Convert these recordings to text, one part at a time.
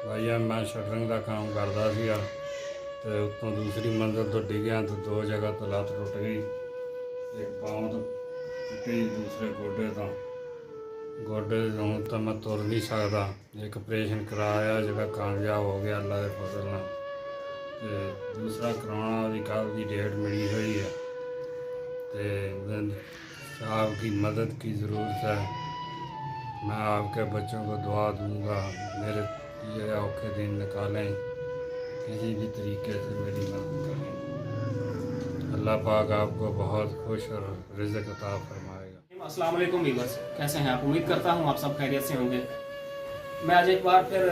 ਭਾਈਆ ਮੈਂ ਸ਼ਟਰਿੰਗ ਦਾ ਕੰਮ ਕਰਦਾ ਸੀਗਾ ਤੇ ਉੱਤੋਂ ਦੂਸਰੀ ਮੰਜ਼ਿਲ ਤੋਂ ਡਿੱਗਿਆ ਤੇ ਦੋ ਜਗ੍ਹਾ ਤੋਂ ਲੱਤ ਟੁੱਟ ਗਈ। ਇੱਕ ਬਾਂਹ ਤੋਂ ਟੁੱਟੀ, ਦੂਸਰੇ ਗੋਡੇ ਤੋਂ ਤਾਂ ਮੈਂ ਤੁਰ ਨਹੀਂ ਸਕਦਾ। ਇੱਕ ਆਪਰੇਸ਼ਨ ਕਰਾਇਆ ਜਿਹੜਾ ਕਾਮਯਾਬ ਹੋ ਗਿਆ ਅੱਲਾ ਦੇ ਫਜ਼ਲ ਨਾਲ, ਤੇ ਦੂਸਰਾ ਕਰਾਉਣਾ ਉਹਦੀ ਕੱਲ੍ਹ ਦੀ ਡੇਟ मिली हुई है। तो आपकी मदद की ज़रूरत है। मैं आपके बच्चों को दुआ दूंगा, मेरे ये औखे दिन निकालें, किसी भी तरीके से मेरी मदद करें। अल्लाह पाक आपको बहुत खुश और रिज़्क़ अता फरमाएगा। अस्सलाम वालेकुम व्यूअर्स, कैसे हैं आप? उम्मीद करता हूँ आप सब खैरियत से होंगे। मैं आज एक बार फिर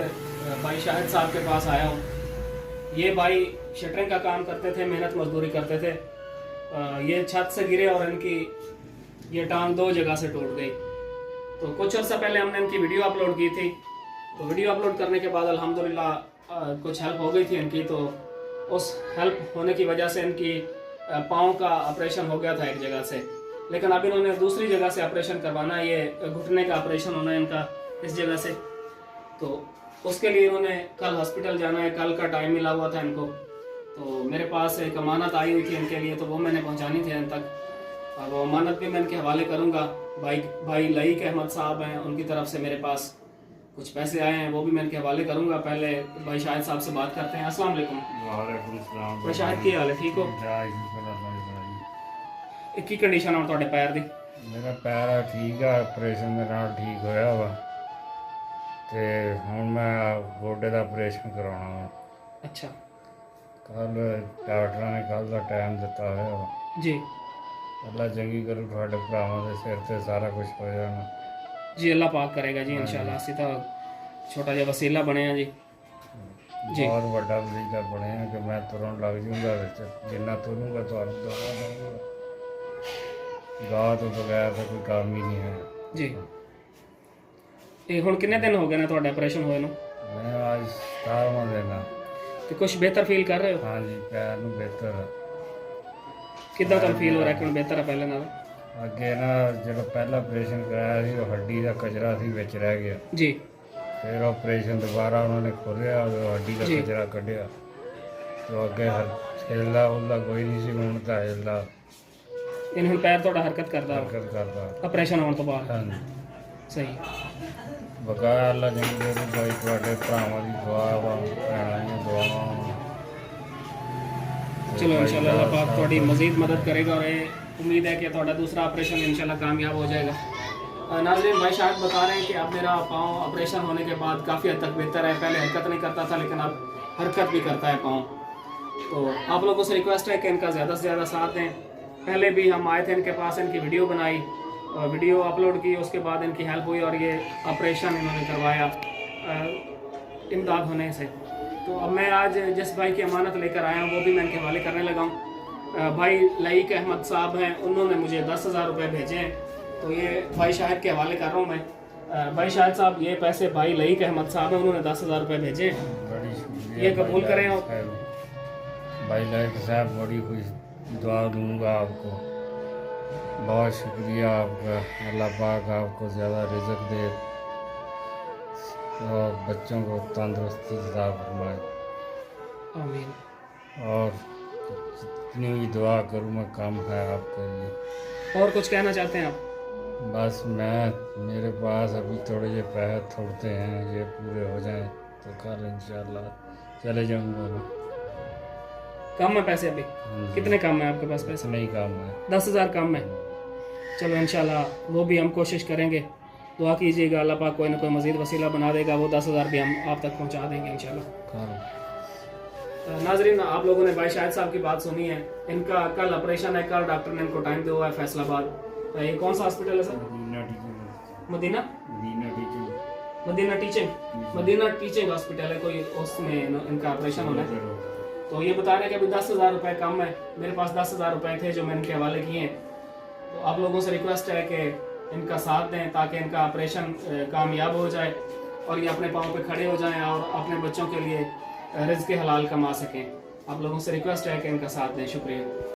भाई शाहिद साहब के पास आया हूँ। ये भाई शटरिंग का काम करते थे, मेहनत मजदूरी करते थे। ये छत से गिरे और इनकी ये टांग दो जगह से टूट गई। तो कुछ अर्सा पहले हमने इनकी वीडियो अपलोड की थी। तो वीडियो अपलोड करने के बाद अल्हम्दुलिल्लाह कुछ हेल्प हो गई थी इनकी। तो उस हेल्प होने की वजह से इनकी पाँव का ऑपरेशन हो गया था एक जगह से, लेकिन अब इन्होंने दूसरी जगह से ऑपरेशन करवाना। ये घुटने का ऑपरेशन होना है इनका इस जगह से। तो उसके लिए इन्होंने कल हॉस्पिटल जाना है, कल का टाइम मिला हुआ था इनको। तो मेरे पास एक अमानत आई हुई थी इनके लिए, तो वो मैंने पहुंचानी थी इन तक। और वो अमानत भी मैं इनके हवाले करूंगा। भाई लईक अहमद साहब हैं, उनकी तरफ से मेरे पास कुछ पैसे आए हैं, वो भी मैं इनके हवाले करूंगा। पहले भाई शाहिद साहब से बात करते हैं। अस्सलाम वालेकुम। वालेकुम सलाम। भाई शाहिद की हाल है? ठीक हो? की कंडीशन है ਤੁਹਾਡੇ पैर दी? मेरा पैर ठीक है, ऑपरेशन के नाल ठीक होया वा ते हुण मैं गोडे दा ऑपरेशन कराउणा वा। अच्छा, कल डॉक्टर ने कल का टाइम दिता होया वा जी। अल्लाह चंगी करू, तुहाडे भरावां दे सिर ते सारा कुछ हो जाना जी। अल्लाह पाक करेगा जी इंशाल्लाह। असीं तां छोटा जिहा वसीला बने हैं जी। जी। बहुत बड़ा वसीला बने हैं कि मैं तुरन लग जूँगा विच, जिन्ना तुरूँगा तुहानूं दुआ दूँगा। दुआ तो बगैर तो कोई काम ही नहीं है जी। ਇਹ ਹੁਣ ਕਿੰਨੇ ਦਿਨ ਹੋ ਗਏ ਨੇ ਤੁਹਾਡੇ ਆਪਰੇਸ਼ਨ ਹੋਏ ਨੂੰ? मैं आज 17वां दिन आ। ਤੇ ਕੁਝ ਬਿਹਤਰ ਫੀਲ ਕਰ ਰਹੇ ਹੋ? हाँ जी, पैर नूं बेहतर है। ਕਿੱਦਾਂ ਤੁਹਾਨੂੰ ਫੀਲ ਹੋ ਰਿਹਾ ਕਿ ਹੁਣ ਬਿਹਤਰ ਹੈ ਪਹਿਲੇ ਨਾਲ? ਅੱਗੇ ਨਾ ਜਦੋਂ ਪਹਿਲਾ ਆਪਰੇਸ਼ਨ ਕਰਾਇਆ ਸੀ, ਉਹ ਹੱਡੀ ਦਾ ਕਚਰਾ ਸੀ ਵਿੱਚ ਰਹਿ ਗਿਆ। ਜੀ। ਫਿਰ ਆਪਰੇਸ਼ਨ ਦੁਬਾਰਾ ਉਹਨਾਂ ਨੇ ਖੋਲ੍ਹਿਆ, ਉਹ ਹੱਡੀ ਦਾ ਕਚਰਾ ਕੱਢਿਆ। ਤੇ ਅੱਗੇ ਹਿੱਲਦਾ ਹੁੱਲਦਾ ਕੋਈ ਨਹੀਂ ਸੀ, ਹੁਣ ਤਾਂ ਹਿੱਲਦਾ ਇਹਨੂੰ ਹੁਣ ਪੈਰ ਤੁਹਾਡਾ ਹਰਕਤ ਕਰਦਾ ਹਰਕਤ ਕਰਦਾ ਆਪਰੇਸ਼ਨ ਹੋਣ ਤੋਂ ਬਾਅਦ? ਹਾਂਜੀ। ਸਹੀ। ਬਕਾਇਆ ਅੱਲਾ ਚੰਗੀ ਕਰੂ ਭਾਈ, ਤੁਹਾਡੇ ਭਰਾਵਾਂ ਦੀ ਦੁਆ ਵਾ, ਭੈਣਾਂ ਦੀਆਂ ਦੁਆਵਾਂ ਵਾ। चलो इंशाल्लाह अल्लाह पाक थोड़ी मज़ीद मदद करेगा और ये उम्मीद है कि थोड़ा दूसरा ऑपरेशन इंशाल्लाह कामयाब हो जाएगा। नाज़रीन, भाई शायद बता रहे हैं कि अब मेरा पाँव ऑपरेशन होने के बाद काफ़ी हद तक बेहतर है। पहले हरकत नहीं करता था, लेकिन अब हरकत भी करता है पाँव। तो आप लोगों से रिक्वेस्ट है कि इनका ज़्यादा से ज़्यादा साथ दें। पहले भी हम आए थे इनके पास, इनकी वीडियो बनाई, वीडियो अपलोड की, उसके बाद इनकी हेल्प हुई और ये ऑपरेशन इन्होंने करवाया इमदाद होने से। तो अब मैं आज जिस भाई की अमानत लेकर आया हूँ वो भी मैं इनके हवाले करने लगा हूँ। भाई लईक अहमद साहब हैं, उन्होंने मुझे 10,000 रुपये भेजे हैं। तो ये भाई शाहिद के हवाले कर रहा हूँ मैं। भाई शाहिद साहब, ये पैसे भाई लईक अहमद साहब हैं, उन्होंने 10,000 रुपये भेजे हैं, बड़ी शुक्रिया, ये कबूल करें। और भाई लईक साहब, बड़ी खुश दुआ दूँगा आपको। बहुत शुक्रिया आपका। अल्लाह पाक आपको ज़्यादा रिज़्क़ दे और बच्चों को तंदुरुस्ती अता फरमाए। आमीन। और जितनी भी दुआ करूँ मैं कम है आपके लिए। और कुछ कहना चाहते हैं आप? बस मेरे पास अभी थोड़े ये पैसे थोड़ते हैं, ये पूरे हो जाएं तो कल इंशाल्लाह चले जाऊँगा मैं। कम है पैसे अभी? कितने कम है आपके पास पैसे? नहीं कम है, 10,000 कम है। चलो इंशाल्लाह वो भी हम कोशिश करेंगे। दुआ कीजिएगा, अल्लाह पाक कोई ना कोई मज़ीद वसीला बना देगा, वो 10,000 भी हम आप तक पहुंचा देंगे इंशाल्लाह। नाजरीन, आप लोगों ने भाई शाहिद साहब की बात सुनी है। इनका कल ऑपरेशन है, कल डॉक्टर ने इनको टाइम दिया हुआ है फैसलाबाद। ये कौन सा हॉस्पिटल है सर? मदीना टीचिंग हॉस्पिटल है कोई, उसमें इनका ऑपरेशन होना है। तो ये बता रहे हैं कि अभी 10,000 रुपये कम है। मेरे पास 10,000 रुपये थे जो मैंने इनके हवाले किए हैं। तो आप लोगों से रिक्वेस्ट है कि इनका साथ दें ताकि इनका ऑपरेशन कामयाब हो जाए और ये अपने पाँव पे खड़े हो जाएं और अपने बच्चों के लिए रिज़्क़ हलाल कमा सकें। आप लोगों से रिक्वेस्ट है कि इनका साथ दें। शुक्रिया।